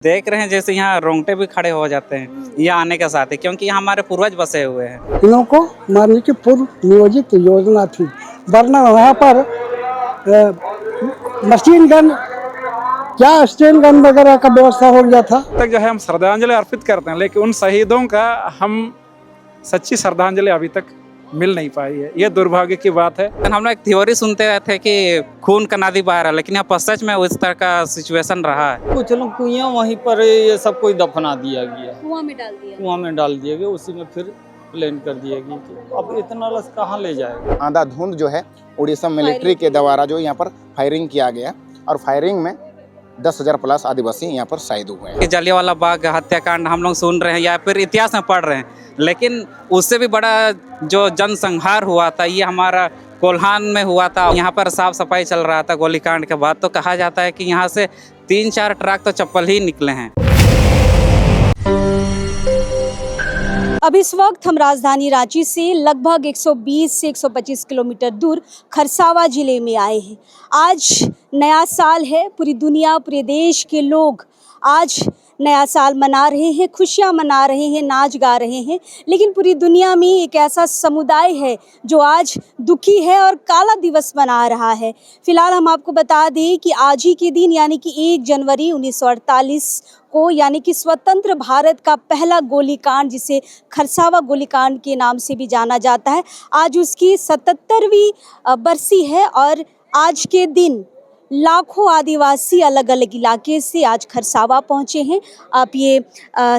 देख रहे हैं जैसे यहाँ रोंगटे भी खड़े हो जाते हैं यहाँ आने के साथ ही, क्योंकि यहाँ हमारे पूर्वज बसे हुए हैं। इन्हों को मारने की पूर्व नियोजित योजना थी, वरना वहाँ पर मशीन गन क्या स्टेन गन वगैरह का व्यवस्था हो गया था। तक जो है हम श्रद्धांजलि अर्पित करते हैं, लेकिन उन शहीदों का हम सच्ची श्रद्धांजलि अभी तक मिल नहीं पाई है। ये दुर्भाग्य की बात है। हम लोग एक थ्योरी सुनते रहे थे कि खून का नदी बह रहा है, लेकिन यहाँ पर सच में उस तरह का सिचुएशन रहा है। कुछ लोग कुएं वहीं पर ये सब कोई दफना दिया गया, कुआं में डाल दिया गया, उसी में फिर प्लेन कर दिया गया कि अब इतना लस कहाँ ले जाएगा। अंधाधुंध जो है उड़ीसा मिलिट्री के द्वारा जो यहाँ पर फायरिंग किया गया और फायरिंग में 10,000 प्लस आदिवासी यहाँ पर शहीद हुए हैं। जलियांवाला बाग हत्याकांड हम लोग सुन रहे हैं या फिर इतिहास में पढ़ रहे हैं, लेकिन उससे भी बड़ा जो जनसंहार हुआ था ये हमारा कोल्हान में हुआ था। यहाँ पर साफ सफाई चल रहा था गोलीकांड के बाद, तो कहा जाता है कि यहाँ से 3-4 ट्रक तो चप्पल ही निकले हैं। अब इस वक्त हम राजधानी रांची से लगभग 120 से 125 किलोमीटर दूर खरसावा जिले में आए हैं। आज नया साल है, पूरी दुनिया पूरे देश के लोग आज नया साल मना रहे हैं, खुशियां मना रहे हैं, नाच गा रहे हैं, लेकिन पूरी दुनिया में एक ऐसा समुदाय है जो आज दुखी है और काला दिवस मना रहा है। फिलहाल हम आपको बता दें कि आज ही के दिन यानी कि 1 जनवरी 1948 को यानी कि स्वतंत्र भारत का पहला गोलीकांड, जिसे खरसावा गोलीकांड के नाम से भी जाना जाता है, आज उसकी 77वीं बरसी है। और आज के दिन लाखों आदिवासी अलग अलग इलाके से आज खरसावा पहुंचे हैं। आप ये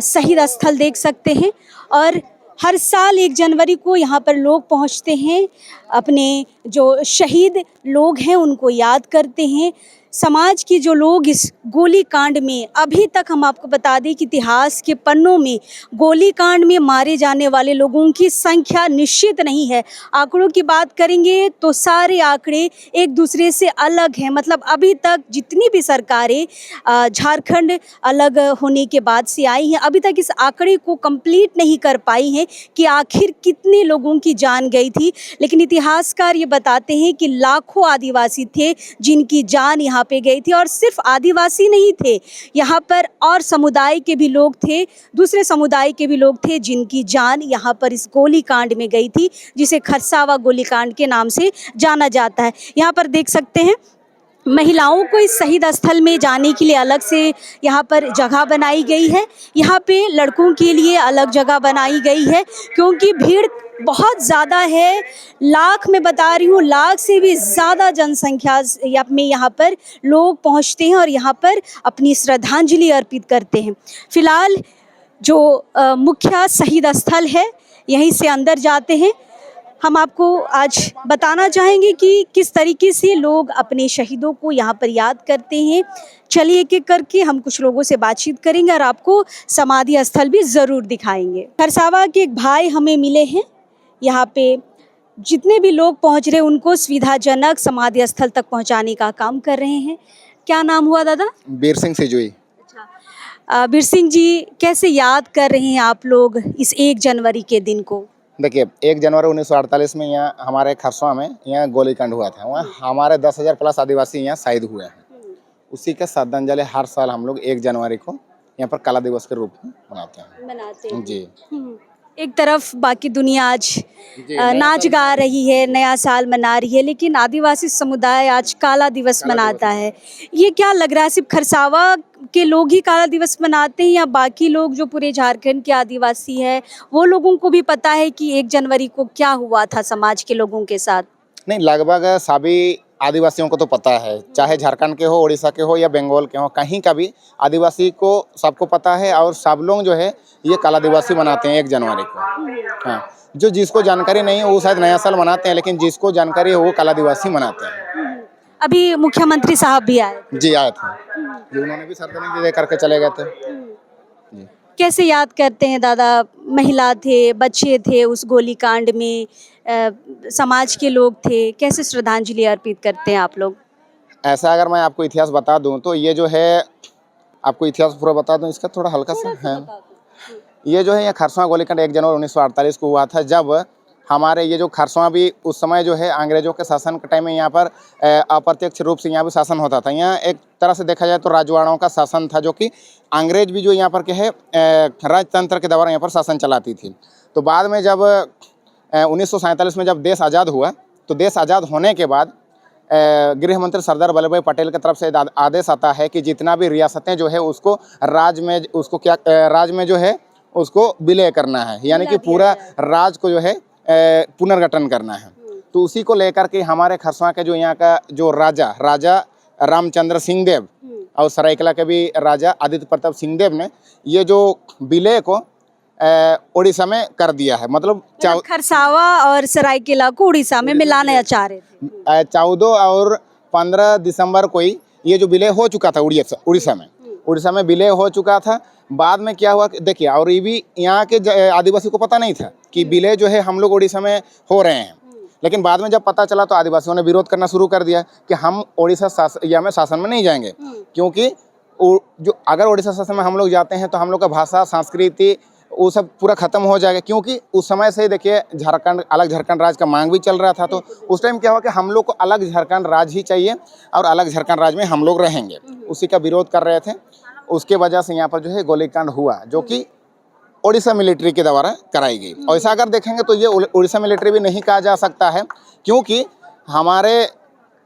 शहीद स्थल देख सकते हैं और हर साल 1 जनवरी को यहाँ पर लोग पहुँचते हैं, अपने जो शहीद लोग हैं उनको याद करते हैं। समाज के जो लोग इस गोलीकांड में, अभी तक हम आपको बता दें कि इतिहास के पन्नों में गोलीकांड में मारे जाने वाले लोगों की संख्या निश्चित नहीं है। आंकड़ों की बात करेंगे तो सारे आंकड़े एक दूसरे से अलग हैं। मतलब अभी तक जितनी भी सरकारें झारखंड अलग होने के बाद से आई हैं, अभी तक इस आंकड़े को कंप्लीट नहीं कर पाई हैं कि आखिर कितने लोगों की जान गई थी। लेकिन इतिहासकार ये बताते हैं कि लाखों आदिवासी थे जिनकी जान यहाँ पे गई थी। और सिर्फ आदिवासी नहीं थे, यहाँ पर और समुदाय के भी लोग थे, दूसरे समुदाय के भी लोग थे जिनकी जान यहाँ पर इस गोलीकांड में गई थी, जिसे खरसावा गोलीकांड के नाम से जाना जाता है। यहाँ पर देख सकते हैं महिलाओं को इस शहीद स्थल में जाने के लिए अलग से यहाँ पर जगह बनाई गई है। यहाँ पे लड़कों के लिए अलग जगह बनाई गई है, क्योंकि भीड़ बहुत ज़्यादा है। लाख में बता रही हूँ, लाख से भी ज़्यादा जनसंख्या में यहाँ पर लोग पहुँचते हैं और यहाँ पर अपनी श्रद्धांजलि अर्पित करते हैं। फिलहाल जो मुख्य शहीद स्थल है, यहीं से अंदर जाते हैं। हम आपको आज बताना चाहेंगे कि किस तरीके से लोग अपने शहीदों को यहाँ पर याद करते हैं। चलिए एक एक करके हम कुछ लोगों से बातचीत करेंगे और आपको समाधि स्थल भी ज़रूर दिखाएंगे। खरसावा के एक भाई हमें मिले हैं, यहाँ पे जितने भी लोग पहुँच रहे हैं उनको सुविधाजनक समाधि स्थल तक पहुँचाने का काम कर रहे हैं। क्या नाम हुआ दादा? बीर सिंह सिजुई। अच्छा, बीर सिंह जी, कैसे याद कर रहे हैं आप लोग इस 1 जनवरी के दिन को? देखिए, 1 जनवरी 1948 में यहाँ हमारे खरसावा में यहाँ गोलीकांड हुआ था। वहाँ हमारे 10,000 प्लस आदिवासी यहाँ शहीद हुए हैं। उसी का श्रद्धांजलि हर साल हम लोग 1 जनवरी को यहाँ पर काला दिवस के रूप में मनाते हैं जी। एक तरफ बाकी दुनिया आज नाच गा रही है, नया साल मना रही है, लेकिन आदिवासी समुदाय आज काला दिवस मनाता है। ये क्या लग रहा है, सिर्फ खरसावा के लोग ही काला दिवस मनाते हैं या बाकी लोग जो पूरे झारखंड के आदिवासी है वो लोगों को भी पता है कि 1 जनवरी को क्या हुआ था समाज के लोगों के साथ? नहीं, लगभग सभी आदिवासियों को तो पता है, चाहे झारखंड के हो, उड़ीसा के हो या बंगाल के हो, कहीं का भी आदिवासी को सबको पता है। और सब लोग जो है ये काला दिवस मनाते हैं 1 जनवरी को। हाँ, जो जिसको जानकारी नहीं है वो शायद नया साल मनाते हैं, लेकिन जिसको जानकारी है वो काला दिवस मनाते हैं। अभी मुख्यमंत्री साहब भी आए जी, आए थे जी, उन्होंने भी श्रद्धांजलि दे करके चले गए थे जी। कैसे याद करते हैं दादा? महिला थे, बच्चे थे उस गोलीकांड में, समाज के लोग थे, कैसे श्रद्धांजलि अर्पित करते हैं आप लोग? ऐसा अगर मैं आपको इतिहास बता दूं तो ये जो है, आपको इतिहास पूरा बता दूं, इसका थोड़ा हल्का सा है। ये जो है ये खरसावा गोलीकांड 1 जनवरी 1948 को हुआ था, जब हमारे ये जो खरसवां भी उस समय जो है अंग्रेजों के शासन के टाइम में यहाँ पर अप्रत्यक्ष रूप से यहाँ भी शासन होता था। यहाँ एक तरह से देखा जाए तो राजवाड़ों का शासन था, जो कि अंग्रेज भी जो यहाँ पर के है राजतंत्र के द्वारा यहाँ पर शासन चलाती थी। तो बाद में जब 1947 में जब देश आज़ाद हुआ, तो देश आज़ाद होने के बाद गृह मंत्री सरदार वल्लभ भाई पटेल की तरफ से आदेश आता है कि जितना भी रियासतें जो है उसको राज्य में जो है उसको विलय करना है, यानी कि पूरा राज्य को जो है पुनर्गठन करना है। तो उसी को लेकर के हमारे खरसवां के जो यहाँ का जो राजा रामचंद्र सिंह देव और सरायकला के भी राजा आदित्य प्रताप सिंह देव ने ये जो विलय को उड़ीसा में कर दिया है। मतलब खरसावा और सरायकेला को उड़ीसा में मिलाना चाह रहे थे। 14 और 15 दिसंबर को ही ये जो विलय हो चुका था उड़ीसा में विलय हो चुका था। बाद में क्या हुआ देखिए, और ये भी यहाँ के आदिवासी को पता नहीं था कि विलय जो है हम लोग उड़ीसा में हो रहे हैं। लेकिन बाद में जब पता चला तो आदिवासियों ने विरोध करना शुरू कर दिया कि हम उड़ीसा शासन में नहीं जाएंगे, क्योंकि जो अगर उड़ीसा शासन में हम लोग जाते हैं तो हम लोग का भाषा संस्कृति वो सब पूरा ख़त्म हो जाएगा। क्योंकि उस समय से देखिए अलग झारखंड राज्य का मांग भी चल रहा था। तो उस टाइम क्या हुआ कि हम लोग को अलग झारखंड राज्य ही चाहिए और अलग झारखंड राज्य में हम लोग रहेंगे, उसी का विरोध कर रहे थे। उसके वजह से यहाँ पर जो है गोलीकांड हुआ, जो कि उड़ीसा मिलिट्री के द्वारा कराई गई। और ऐसा अगर देखेंगे तो ये उड़ीसा मिलिट्री भी नहीं कहा जा सकता है, क्योंकि हमारे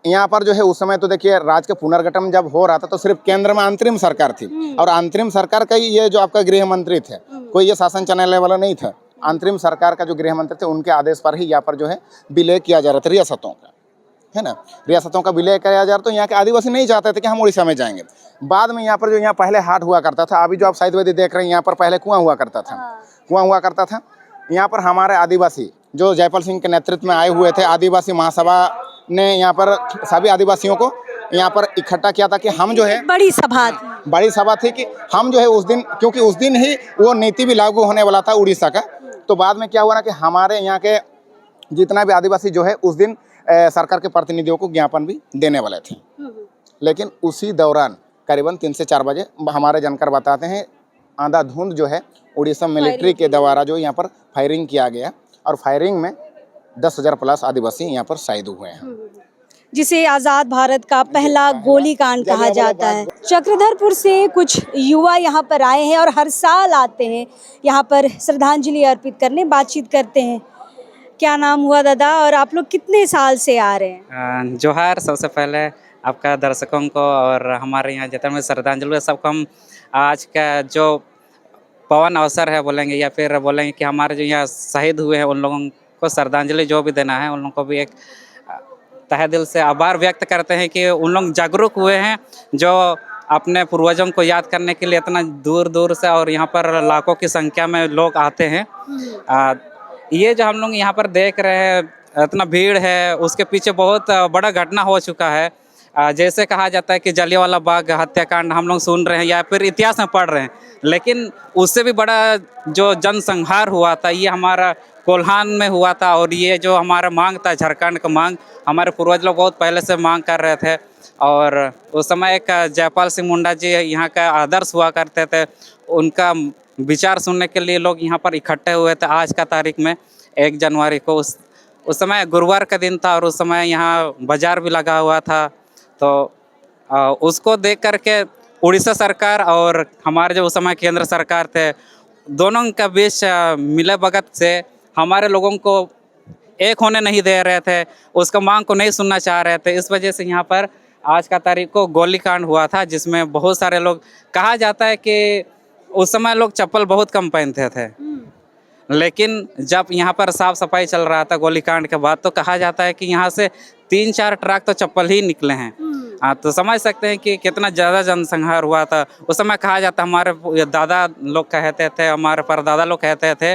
यहाँ पर जो है उस समय तो देखिए राज्य का पुनर्गठन जब हो रहा था तो सिर्फ केंद्र में अंतरिम सरकार थी, और अंतरिम सरकार का ही ये जो आपका गृह मंत्री थे, कोई ये शासन चलाने वाला नहीं था। अंतरिम सरकार का जो गृह मंत्री थे उनके आदेश पर ही यहाँ पर जो है विलय किया जा रहा था रियासतों का, है ना, रियासतों का विलय किया जा रहा। तो यहाँ के आदिवासी नहीं चाहते थे कि हम उड़ीसा में जाएंगे। बाद में यहाँ पर जो यहाँ पहले हाट हुआ करता था, अभी जो आप साइड देख रहे हैं यहाँ पर पहले कुआं हुआ करता था। यहाँ पर हमारे आदिवासी जो जयपाल सिंह के नेतृत्व में आए हुए थे, आदिवासी महासभा ने यहाँ पर सभी आदिवासियों को यहाँ पर इकट्ठा किया था कि हम जो है बड़ी सभा थी कि हम जो है उस दिन, क्योंकि उस दिन ही वो नीति भी लागू होने वाला था उड़ीसा का। तो बाद में क्या हुआ ना कि हमारे यहाँ के जितना भी आदिवासी जो है उस दिन सरकार के प्रतिनिधियों को ज्ञापन भी देने वाले थे। लेकिन उसी दौरान करीबन 3 से 4 बजे हमारे जानकार बताते हैं अंधाधुंध जो है उड़ीसा मिलिट्री के द्वारा जो यहाँ पर फायरिंग किया गया, और फायरिंग में 10,000 प्लस आदिवासी यहाँ पर शहीद हुए हैं, जिसे आज़ाद भारत का पहला गोलीकांड कहा जाता है। चक्रधरपुर से कुछ युवा यहाँ पर आए हैं और हर साल आते हैं यहाँ पर श्रद्धांजलि अर्पित करने, बातचीत करते हैं। क्या नाम हुआ दादा, और आप लोग कितने साल से आ रहे हैं? जोहार। सबसे पहले आपका दर्शकों को और हमारे यहाँ जितना में श्रद्धांजलि सबको हम आज का जो पवन अवसर है बोलेंगे, या फिर बोलेंगे कि हमारे जो यहाँ शहीद हुए हैं उन लोगों को श्रद्धांजलि जो भी देना है, उन लोगों को भी एक तहे दिल से आभार व्यक्त करते हैं कि उन लोग जागरूक हुए हैं, जो अपने पूर्वजों को याद करने के लिए इतना दूर दूर से और यहाँ पर लाखों की संख्या में लोग आते हैं। ये जो हम लोग यहाँ पर देख रहे हैं इतना भीड़ है, उसके पीछे बहुत बड़ा घटना हो चुका है। जैसे कहा जाता है कि जलियांवाला बाग हत्याकांड हम लोग सुन रहे हैं या फिर इतिहास में पढ़ रहे हैं, लेकिन उससे भी बड़ा जो जनसंहार हुआ था ये हमारा कोल्हान में हुआ था। और ये जो हमारा मांग था, झारखंड का मांग, हमारे पूर्वज लोग बहुत पहले से मांग कर रहे थे। और उस समय एक जयपाल सिंह मुंडा जी यहाँ का आदर्श हुआ करते थे, उनका विचार सुनने के लिए लोग यहाँ पर इकट्ठे हुए थे। आज का तारीख में 1 जनवरी को उस समय गुरुवार का दिन था और उस समय यहाँ बाजार भी लगा हुआ था। तो उसको देख करके उड़ीसा सरकार और हमारे जो उस समय केंद्र सरकार थे, दोनों का बीच मिले भगत से हमारे लोगों को एक होने नहीं दे रहे थे, उसका मांग को नहीं सुनना चाह रहे थे। इस वजह से यहाँ पर आज का तारीख को गोलीकांड हुआ था, जिसमें बहुत सारे लोग, कहा जाता है कि उस समय लोग चप्पल बहुत कम पहनते थे, लेकिन जब यहाँ पर साफ सफाई चल रहा था गोलीकांड के बाद, तो कहा जाता है कि यहाँ से 3-4 ट्रक तो चप्पल ही निकले हैं। तो समझ सकते हैं कि कितना ज़्यादा जनसंहार हुआ था। उस समय कहा जाता, हमारे दादा लोग कहते थे, हमारे परदादा लोग कहते थे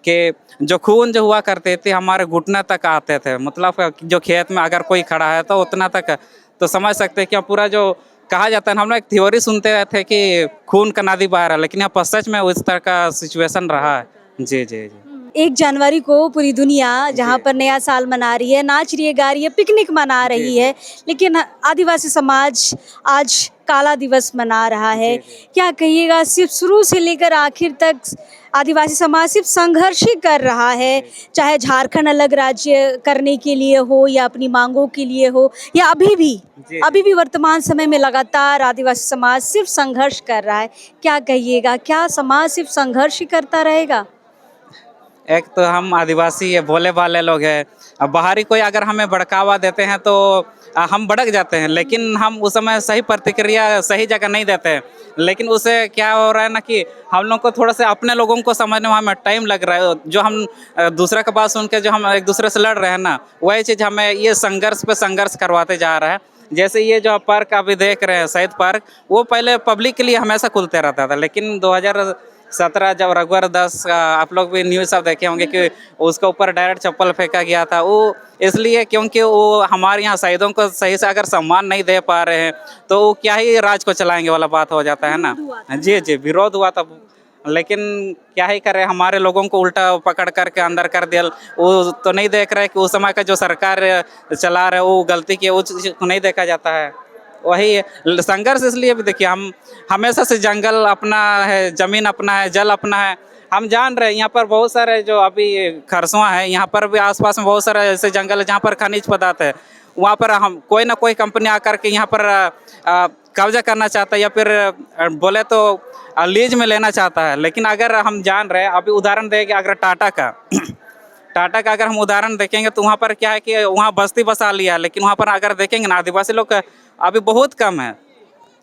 कि जो खून जो हुआ करते थे हमारे घुटने तक आते थे, मतलब जो खेत में अगर कोई खड़ा है तो उतना तक। तो समझ सकते हैं कि पूरा जो कहा जाता है, हम लोग एक थ्योरी सुनते थे कि खून का नदी बह रहा है, लेकिन यहाँ पर सच में उस तरह का सिचुएशन रहा है। जी जी जी। 1 जनवरी को पूरी दुनिया जहाँ पर नया साल मना रही है, नाच रही है, गा रही है, पिकनिक मना रही है, लेकिन आदिवासी समाज आज काला दिवस मना रहा है। क्या कहिएगा, सिर्फ शुरू से लेकर आखिर तक आदिवासी समाज सिर्फ संघर्ष ही कर रहा है, चाहे झारखंड अलग राज्य करने के लिए हो या अपनी मांगों के लिए हो, या अभी भी वर्तमान समय में लगातार आदिवासी समाज सिर्फ संघर्ष कर रहा है। क्या कहिएगा, क्या समाज सिर्फ संघर्ष ही करता रहेगा? एक तो हम आदिवासी है, भोले भाले लोग हैं। अब बाहरी कोई अगर हमें भड़कावा देते हैं तो हम भड़क जाते हैं, लेकिन हम उस समय सही प्रतिक्रिया सही जगह नहीं देते हैं। लेकिन उससे क्या हो रहा है ना कि हम लोग को थोड़ा सा अपने लोगों को समझने में हमें टाइम लग रहा है। जो हम दूसरा का बात सुन के जो हम एक दूसरे से लड़ रहे हैं ना, वही चीज़ हमें ये संघर्ष पे संघर्ष करवाते जा रहा है। जैसे ये जो पार्क अभी देख रहे हैं, शहीद पार्क, वो पहले पब्लिक के लिए हमेशा खुलते रहता था, लेकिन 2017 जब रघुवर दास का, आप लोग भी न्यूज़ सब देखे होंगे कि उसके ऊपर डायरेक्ट चप्पल फेंका गया था। वो इसलिए क्योंकि वो हमारे यहाँ शहीदों को सही से अगर सम्मान नहीं दे पा रहे हैं तो वो क्या ही राज को चलाएंगे वाला बात हो जाता है ना। जी, विरोध हुआ था, लेकिन क्या ही करे, हमारे लोगों को उल्टा पकड़ करके अंदर कर दिया। वो तो नहीं देख रहे कि उस समय का जो सरकार चला रहे वो गलती की, वो चीज़ को नहीं देखा जाता है। वही संघर्ष इसलिए भी देखिए, हम हमेशा से जंगल अपना है, ज़मीन अपना है, जल अपना है। हम जान रहे हैं यहाँ पर बहुत सारे जो अभी खरसुआ है, यहाँ पर भी आसपास में बहुत सारे ऐसे जंगल है जहाँ पर खनिज पदार्थ है। वहाँ पर हम कोई ना कोई कंपनी आकर के यहाँ पर कब्जा करना चाहता है, या फिर बोले तो लीज में लेना चाहता है। लेकिन अगर हम जान रहे हैं, अभी उदाहरण देंगे अगर टाटा का अगर हम उदाहरण देखेंगे तो वहाँ पर क्या है कि वहाँ बस्ती बसा लिया, लेकिन वहाँ पर अगर देखेंगे ना, आदिवासी लोग अभी बहुत कम है।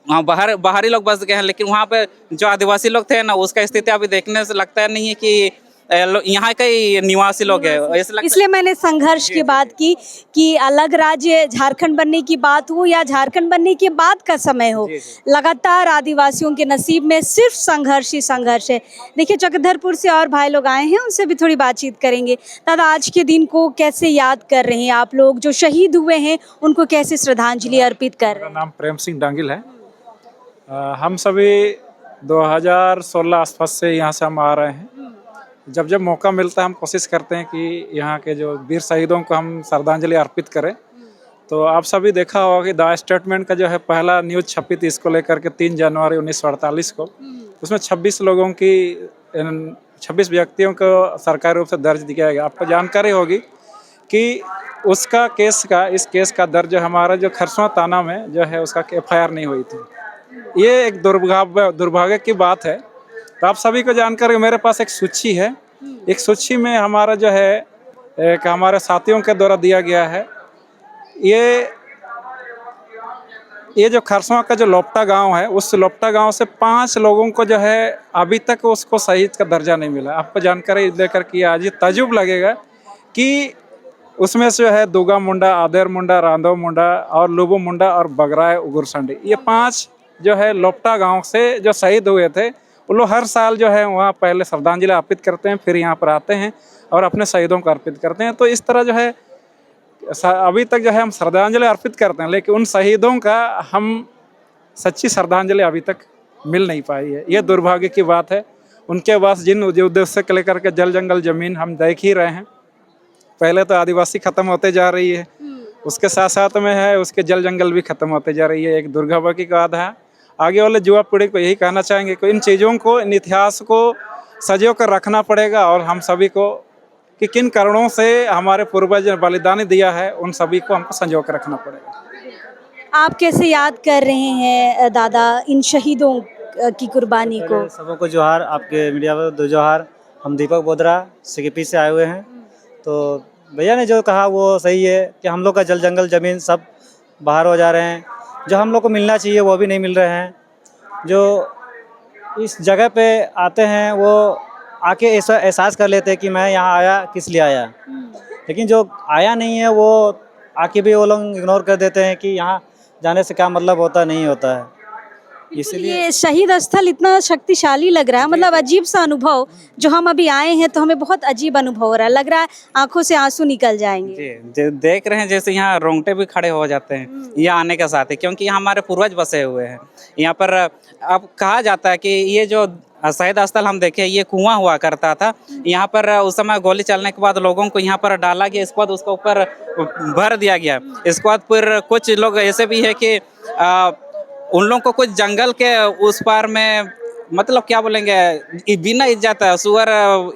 वहाँ बाहरी लोग बस गए हैं, लेकिन वहाँ पे जो आदिवासी लोग थे ना, उसका स्थिति अभी देखने से लगता है नहीं है कि यहाँ के ही निवासी लोग हैं। इसलिए मैंने संघर्ष की बात की कि अलग राज्य झारखंड बनने की बात हो या झारखंड बनने के बाद का समय हो, लगातार आदिवासियों के नसीब में सिर्फ संघर्ष ही संघर्ष है। देखिए, चक्रधरपुर से और भाई लोग आए हैं, उनसे भी थोड़ी बातचीत करेंगे। दादा, आज के दिन को कैसे याद कर रहे हैं आप लोग? जो शहीद हुए हैं उनको कैसे श्रद्धांजलि अर्पित कर रहे हैं? मेरा नाम प्रेम सिंह डांगिल है। हम सभी 2016 आसपास से यहाँ से हम आ रहे हैं। जब मौका मिलता है हम कोशिश करते हैं कि यहाँ के जो वीर शहीदों को हम श्रद्धांजलि अर्पित करें। तो आप सभी देखा होगा कि द स्टेटमेंट का जो है पहला न्यूज़ छपी थी इसको लेकर के 3 जनवरी 1948 को। उसमें 26 लोगों की 26 व्यक्तियों को सरकारी रूप से दर्ज किया गया। आपको जानकारी होगी कि इस केस का दर्ज हमारा जो खरसुआ थाना में जो है उसका FIR नहीं हुई थी। ये एक दुर्भाग्य की बात है। तो आप सभी को जानकर मेरे पास एक सूची है। एक सूची में हमारा जो है एक हमारे साथियों के द्वारा दिया गया है। ये जो खरसुआ का जो लोप्टा गांव है, उस लोप्टा गांव से 5 लोगों को जो है अभी तक उसको शहीद का दर्जा नहीं मिला। आपको जानकारी लेकर के आज ये ताजुब लगेगा कि उसमें से जो है दुगा मुंडा, आदेर मुंडा, रांधव मुंडा और लुबू मुंडा और बगराय उगुरसंडी, ये 5 जो है लोप्टा गांव से जो शहीद हुए थे, वो लोग हर साल जो है वहाँ पहले श्रद्धांजलि अर्पित करते हैं, फिर यहाँ पर आते हैं और अपने शहीदों को अर्पित करते हैं। तो इस तरह जो है अभी तक जो है हम श्रद्धांजलि अर्पित करते हैं, लेकिन उन शहीदों का हम सच्ची श्रद्धांजलि अभी तक मिल नहीं पाई है। ये दुर्भाग्य की बात है। उनके पास जिन उद्देश्य को लेकर के जल जंगल ज़मीन हम देख ही रहे हैं। पहले तो आदिवासी ख़त्म होते जा रही है, उसके साथ साथ में है उसके जल जंगल भी ख़त्म होते जा रही है। एक दुर्भाग्य की बात है। आगे वाले युवा पीढ़ी को यही कहना चाहेंगे कि इन चीज़ों को, इन इतिहास को सजो कर रखना पड़ेगा, और हम सभी को कि किन कारणों से हमारे पूर्वज ने बलिदान दिया है, उन सभी को हमको संजो कर रखना पड़ेगा। आप कैसे याद कर रहे हैं दादा इन शहीदों की कुर्बानी को? सबको जोहार, आपके मीडिया पर 2 जोहार। हम दीपक बोदरा CKP से आए हुए हैं। तो भैया ने जो कहा वो सही है कि हम लोग का जल जंगल ज़मीन सब बाहर हो जा रहे हैं। जो हम लोग को मिलना चाहिए वो भी नहीं मिल रहे हैं। जो इस जगह पे आते हैं वो आके ऐसा एहसास कर लेते हैं कि मैं यहाँ आया किस लिए आया, लेकिन जो आया नहीं है वो आके भी वो लोग इग्नोर कर देते हैं कि यहाँ जाने से क्या मतलब होता नहीं होता है। इसलिए शहीद स्थल इतना शक्तिशाली लग रहा है, मतलब अजीब सा अनुभव। जो हम अभी आए हैं तो हमें बहुत अजीब अनुभव हो रहा है, लग रहा है आंखों से आंसू निकल जाएंगे। जी, देख रहे हैं जैसे यहाँ रोंगटे भी खड़े हो जाते हैं यहाँ आने के साथ ही, क्योंकि यहाँ हमारे पूर्वज बसे हुए हैं। यहाँ पर अब कहा जाता है कि ये जो शहीद स्थल हम देखे, ये कुआं हुआ करता था। यहाँ पर उस समय गोली चलने के बाद लोगों को यहाँ पर डाला गया, इसके बाद उसके ऊपर भर दिया गया। इसके बाद फिर कुछ लोग ऐसे भी है कि उन लोगों को कुछ जंगल के उस पार में, मतलब क्या बोलेंगे, बिना इज्जत सुअर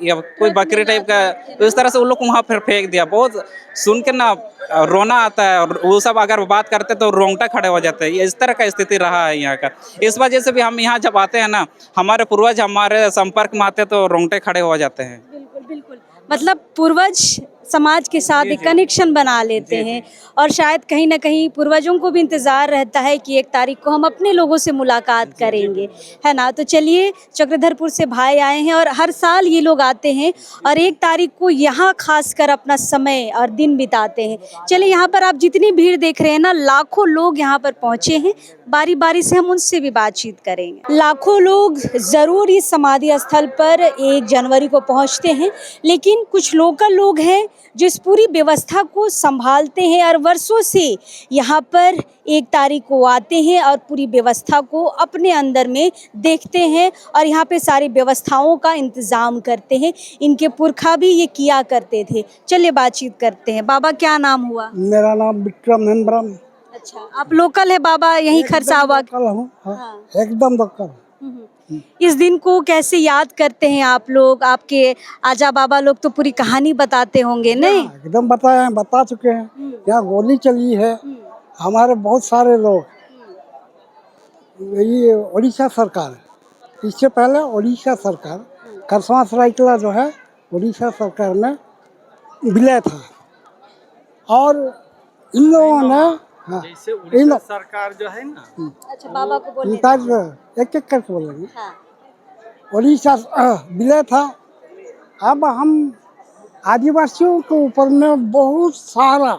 या कोई बकरी टाइप का, तो इस तरह से उन लोग को वहाँ पर फेंक दिया। बहुत सुन के ना रोना आता है, और वो सब अगर बात करते तो रोंगटा खड़े हो जाते हैं। इस तरह का स्थिति रहा है यहाँ का। इस वजह से भी हम यहाँ जब आते हैं ना, हमारे पूर्वज हमारे संपर्क में आते तो रोंगटे खड़े हो जाते हैं। बिल्कुल बिल्कुल, मतलब पूर्वज समाज के साथ एक कनेक्शन बना लेते हैं, और शायद कहीं ना कहीं पूर्वजों को भी इंतज़ार रहता है कि 1 तारीख को हम अपने लोगों से मुलाकात करेंगे, है ना। तो चलिए, चक्रधरपुर से भाई आए हैं और हर साल ये लोग आते हैं और 1 तारीख को यहाँ खासकर अपना समय और दिन बिताते हैं। चलिए, यहाँ पर आप जितनी भीड़ देख रहे हैं ना, लाखों लोग यहाँ पर पहुँचे हैं। बारी बारी से हम उनसे भी बातचीत करेंगे। लाखों लोग ज़रूर इस समाधि स्थल पर 1 जनवरी को पहुँचते हैं, लेकिन कुछ लोकल लोग हैं जो इस पूरी व्यवस्था को संभालते हैं और वर्षों से यहाँ पर 1 तारीख को आते हैं और पूरी व्यवस्था को अपने अंदर में देखते हैं और यहाँ पे सारी व्यवस्थाओं का इंतज़ाम करते हैं। इनके पुरखा भी ये किया करते थे। चलिए बातचीत करते हैं। बाबा, क्या नाम हुआ? मेरा नाम विक्रम हेम्ब्रम। अच्छा, आप लोकल है बाबा, यहीं खरसावा? लोकल हूँ, हाँ, एकदम लोकल। इस दिन को कैसे याद करते हैं आप लोग? आपके आजा बाबा लोग तो पूरी कहानी बताते होंगे, नहीं? एकदम बताए हैं, बता चुके हैं। यहाँ गोली चली है, हमारे बहुत सारे लोग, ये उड़ीसा सरकार, इससे पहले उड़ीसा सरकार, खरसावा सरायकला जो है उड़ीसा सरकार में विलय था, और इन लोगों ने, हाँ, जैसे उड़ीसा सरकार जो है ना, अच्छा, बाबा को बोलने इनका एक एक करके बोलेंगे। हाँ। उड़ीसा विलय था। अब हम आदिवासियों के ऊपर में बहुत सारा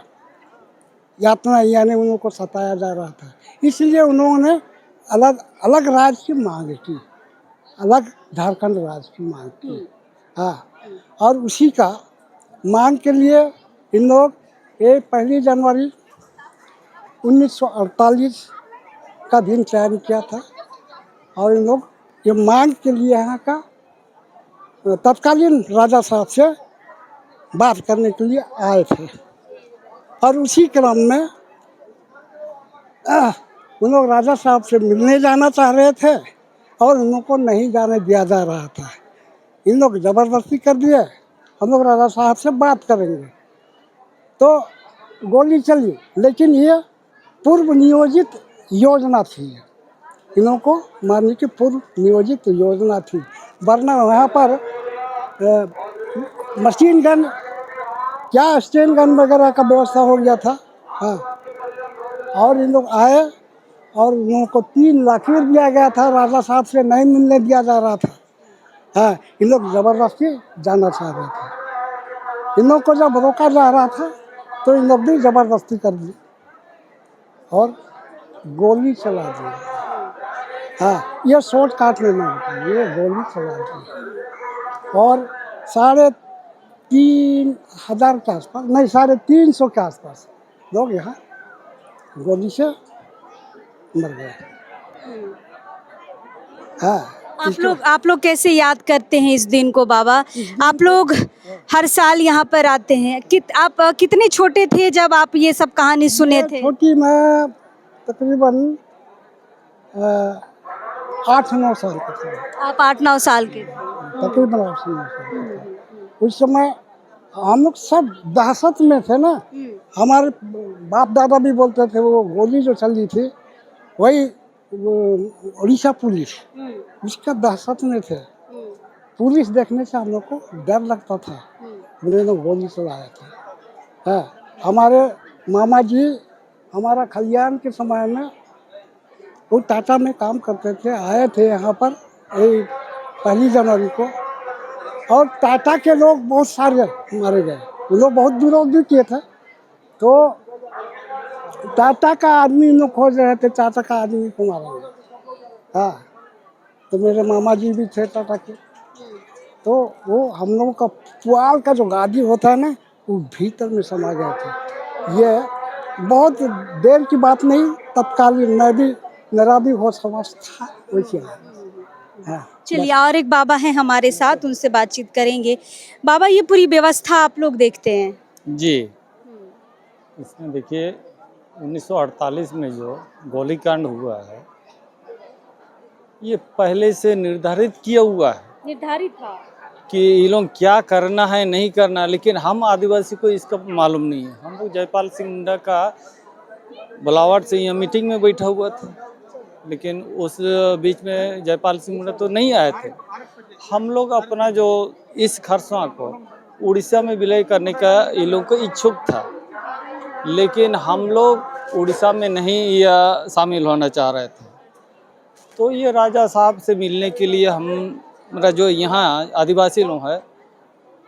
यातना, यानी उन लोगों को सताया जा रहा था, इसलिए उन्होंने अलग अलग राज्य की मांग की, अलग झारखंड राज्य की मांग की। हाँ, और उसी का मांग के लिए इन लोग ये 1 जनवरी 1948 का दिन चयन किया था, और इन लोग ये मांग के लिए यहाँ का तत्कालीन राजा साहब से बात करने के लिए आए थे। और उसी क्रम में उन लोग राजा साहब से मिलने जाना चाह रहे थे, और उन लोग को नहीं जाने दिया जा रहा था। इन लोग ज़बरदस्ती कर दिए, हम लोग राजा साहब से बात करेंगे, तो गोली चली। लेकिन ये पूर्व नियोजित योजना थी, इन लोगों को मारने की पूर्व नियोजित योजना थी, वरना वहाँ पर मशीन गन, क्या स्टेन गन वगैरह का व्यवस्था हो गया था। हाँ, और इन लोग आए और इन लोगों को 3 लाठी दिया गया था, राजा साहब से नहीं मिलने दिया जा रहा था। हाँ, इन लोग ज़बरदस्ती जाना चाह रहे थे। इन लोग को जब रोका जा रहा था तो इन लोग भी ज़बरदस्ती कर दी और गोली चला दी। हाँ, ये शॉर्ट काटने में होता है, ये गोली चला दी, और 3,500 के आसपास, नहीं 350 के आसपास लोग यहाँ गोली से मर गए। हाँ, आप लोग कैसे याद करते हैं इस दिन को बाबा? आप लोग हर साल यहाँ पर आते हैं। आप कितने छोटे थे जब आप ये सब कहानी सुने थे? छोटी, मैं तकरीबन 8-9 साल का था। आप 8-9 साल के थे? तकरीबन 8-9 साल का था। उस समय हम लोग सब दहशत में थे ना। हमारे बाप दादा भी बोलते थे, वो गोली जो चली थी वही उड़ीसा पुलिस, उसका दहशत में थे। पुलिस देखने से हम लोग को डर लगता था, उन्होंने गोली चलाया था। हाँ, हमारे मामा जी हमारा कल्याण के समय में वो टाटा में काम करते थे, आए थे यहाँ पर 1 जनवरी को, और टाटा के लोग बहुत सारे मारे गए। वो लोग बहुत विरोधी किए थे, तो टाटा का आदमी लोग खोज रहे थे, टाटा का आदमी को मारेंगे। हाँ, तो मेरे मामा जी भी थे टाटा के, तो वो हम लोगों का पुआल का जो गाड़ी होता है ना, वो भीतर में समा गया था। ये बहुत देर की बात नहीं, तत्कालीन मैं भी, मेरा भी होश हवास था वैसे। हाँ चलिए, और एक बाबा हैं हमारे साथ, उनसे बातचीत करेंगे। बाबा, ये पूरी व्यवस्था आप लोग देखते हैं? जी, इसमें देखिए 1948 में जो गोलीकांड हुआ है, ये पहले से निर्धारित किया हुआ है निर्धारित था। कि ये लोग क्या करना है नहीं करना, लेकिन हम आदिवासी को इसका मालूम नहीं है। हम लोग जयपाल सिंह मुंडा का बुलावट से यहाँ मीटिंग में बैठा हुआ था, लेकिन उस बीच में जयपाल सिंह मुंडा तो नहीं आए थे। हम लोग अपना जो इस खरसवां को उड़ीसा में विलय करने का ये लोग को इच्छुक था, लेकिन हम लोग उड़ीसा में नहीं या शामिल होना चाह रहे थे। तो ये राजा साहब से मिलने के लिए हमारा जो यहाँ आदिवासी लोग हैं,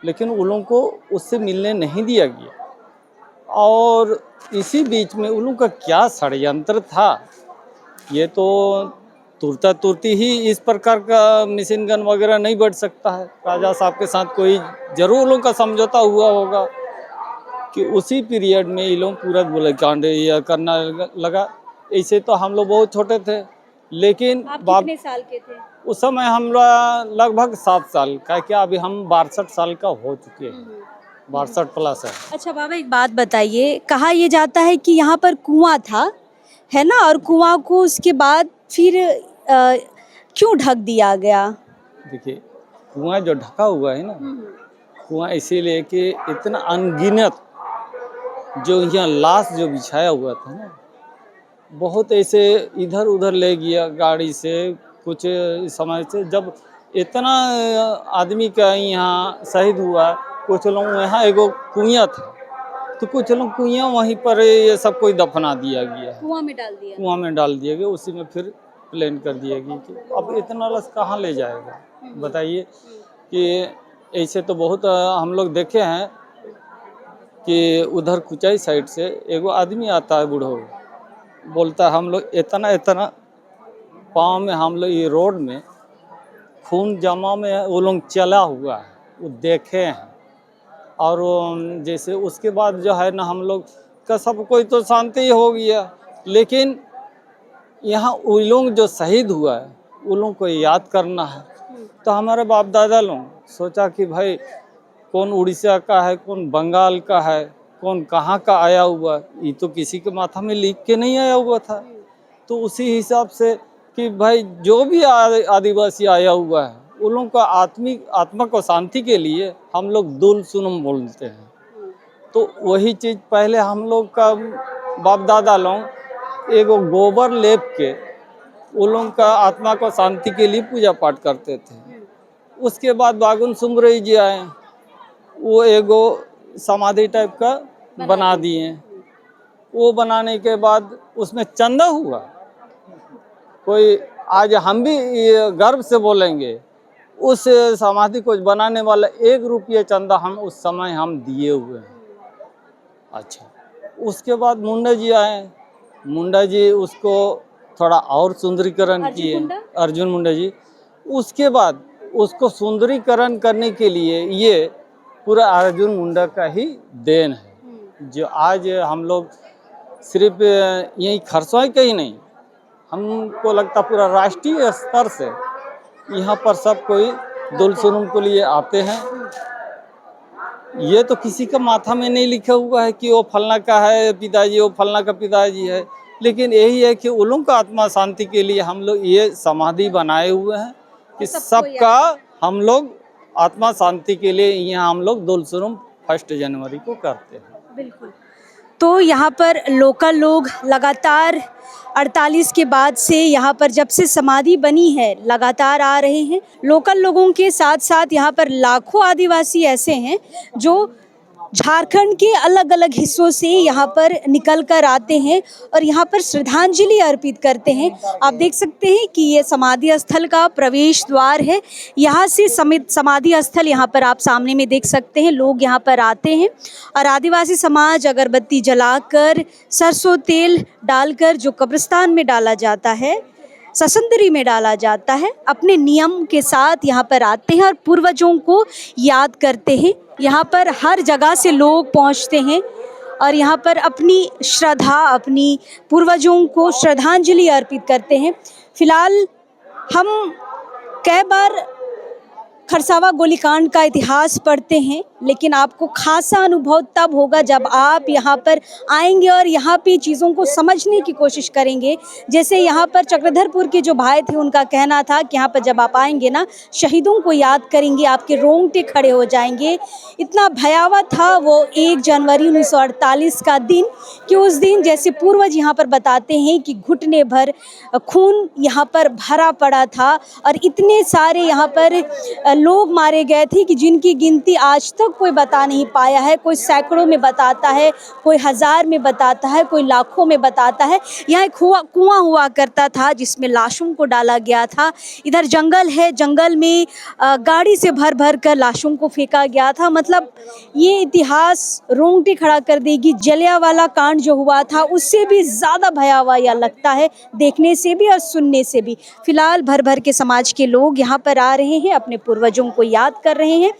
लेकिन उन लोगों को उससे मिलने नहीं दिया गया। और इसी बीच में उन लोगों का क्या षड्यंत्र था, ये तो तुरता तुरती ही इस प्रकार का मशीन गन वगैरह नहीं बढ़ सकता है। राजा साहब के साथ कोई जरूर उन लोगों का समझौता हुआ होगा कि उसी पीरियड में ये लोग पूरा गोलीकांड या करना लगा। ऐसे तो हम लोग बहुत छोटे थे, लेकिन आप कितने साल के थे? उस समय हम लोग लगभग 7 साल का, क्या अभी हम 62 साल का हो चुके हैं, 62 प्लस है। अच्छा बाबा, एक बात बताइए, कहा यह जाता है कि यहाँ पर कुआं था, है ना, और कुआं को उसके बाद फिर क्यों ढक दिया गया? देखिए, कुआं जो ढका हुआ है ना, कुआं इसीलिए कि इतना अनगिनत जो यहाँ लाश जो बिछाया हुआ था ना, बहुत ऐसे इधर उधर ले गया गाड़ी से। कुछ समय से जब इतना आदमी का यहाँ शहीद हुआ, कुछ लोग यहाँ एगो कुआं था, तो कुछ लोग कुआं वहीं पर ये सब कोई दफना दिया गया, कुआं में डाल दिया। कुआं में डाल दिया गया। उसी में फिर प्लान कर दिया गया कि अब इतना लस कहाँ ले जाएगा, बताइए। कि ऐसे तो बहुत हम लोग देखे हैं कि उधर कुचाई साइड से एगो आदमी आता है, बूढ़ो, बोलता है हम लोग इतना इतना पाँव में, हम लोग ये रोड में खून जमा में वो लोग चला हुआ है, वो देखे हैं। और जैसे उसके बाद जो है ना, हम लोग का सब कोई तो शांति ही हो गया, लेकिन यहाँ वो लोग जो शहीद हुआ है उन लोगों को याद करना है। तो हमारे बाप दादा लोग सोचा कि भाई कौन उड़ीसा का है, कौन बंगाल का है, कौन कहाँ का आया हुआ, ये तो किसी के माथा में लिख के नहीं आया हुआ था। तो उसी हिसाब से कि भाई जो भी आदिवासी आया हुआ है, उन लोगों का आत्मा को शांति के लिए हम लोग दुल सुनम बोलते हैं। तो वही चीज़ पहले हम लोग का बाप दादा लोग एगो गोबर लेप के उन लोगों का आत्मा को शांति के लिए पूजा पाठ करते थे। उसके बाद बागुन सुमरई जी आए, वो एगो समाधि टाइप का बना दिए। वो बनाने के बाद उसमें चंदा हुआ। कोई आज हम भी गर्व से बोलेंगे, उस समाधि को बनाने वाला 1 रुपये चंदा हम उस समय हम दिए हुए हैं। अच्छा, उसके बाद मुंडा जी आए। मुंडा जी उसको थोड़ा और सुंदरीकरण किए, अर्जुन मुंडा जी। उसके बाद उसको सुंदरीकरण करने के लिए ये पूरा अर्जुन मुंडा का ही देन है, जो आज हम लोग सिर्फ यही खरसवां का ही नहीं, हमको लगता पूरा राष्ट्रीय स्तर से यहाँ पर सब कोई दुल सुनम के लिए आते हैं। ये तो किसी का माथा में नहीं लिखा हुआ है कि वो फलना का है पिताजी, वो फलना का पिताजी है, लेकिन यही है कि उन लोगों का आत्मा शांति के लिए हम लोग ये समाधि बनाए हुए हैं कि सबका हम लोग आत्मा शांति के लिए यहाँ हम लोग दुल सुनम 1 जनवरी को करते हैं। बिल्कुल। तो यहाँ पर लोकल लोग लगातार 48 के बाद से यहाँ पर जब से समाधि बनी है लगातार आ रहे हैं। लोकल लोगों के साथ साथ यहाँ पर लाखों आदिवासी ऐसे हैं जो झारखंड के अलग अलग हिस्सों से यहाँ पर निकल कर आते हैं और यहाँ पर श्रद्धांजलि अर्पित करते हैं। आप देख सकते हैं कि ये समाधि स्थल का प्रवेश द्वार है। यहाँ से समाधि स्थल यहाँ पर आप सामने में देख सकते हैं। लोग यहाँ पर आते हैं और आदिवासी समाज अगरबत्ती जलाकर, सरसों तेल डालकर जो कब्रिस्तान में डाला जाता है, ससंदरी में डाला जाता है, अपने नियम के साथ यहाँ पर आते हैं और पूर्वजों को याद करते हैं। यहाँ पर हर जगह से लोग पहुँचते हैं और यहाँ पर अपनी श्रद्धा, अपनी पूर्वजों को श्रद्धांजलि अर्पित करते हैं। फिलहाल हम कई बार खरसावा गोलीकांड का इतिहास पढ़ते हैं, लेकिन आपको खासा अनुभव तब होगा जब आप यहाँ पर आएंगे और यहाँ पे चीज़ों को समझने की कोशिश करेंगे। जैसे यहाँ पर चक्रधरपुर के जो भाई थे, उनका कहना था कि यहाँ पर जब आप आएंगे ना, शहीदों को याद करेंगे, आपके रोंगटे खड़े हो जाएंगे। इतना भयावह था वो 1 जनवरी 1948 का दिन कि उस दिन जैसे पूर्वज यहाँ पर बताते हैं कि घुटने भर खून यहाँ पर भरा पड़ा था और इतने सारे यहाँ पर लोग मारे गए थे कि जिनकी गिनती आज तक कोई बता नहीं पाया है। कोई सैकड़ों में बताता है, कोई 1000 में बताता है, कोई लाखों में बताता है। यहाँ एक कुआं हुआ करता था जिसमें लाशों को डाला गया था। इधर जंगल है, जंगल में गाड़ी से भर भर कर लाशों को फेंका गया था। मतलब ये इतिहास रोंगटे खड़ा कर देगी। जलियांवाला कांड जो हुआ था उससे भी ज़्यादा भयावह यह लगता है, देखने से भी और सुनने से भी। फिलहाल भर भर के समाज के लोग यहाँ पर आ रहे हैं, अपने पूर्वजों को याद कर रहे हैं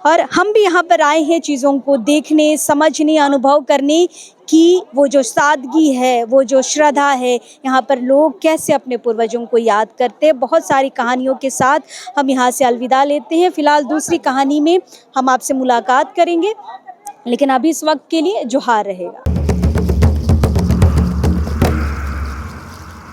और हम भी यहाँ पर आए हैं चीज़ों को देखने, समझने, अनुभव करने कि वो जो सादगी है, वो जो श्रद्धा है, यहाँ पर लोग कैसे अपने पूर्वजों को याद करते हैं। बहुत सारी कहानियों के साथ हम यहाँ से अलविदा लेते हैं। फिलहाल दूसरी कहानी में हम आपसे मुलाकात करेंगे, लेकिन अभी इस वक्त के लिए जोहार रहेगा।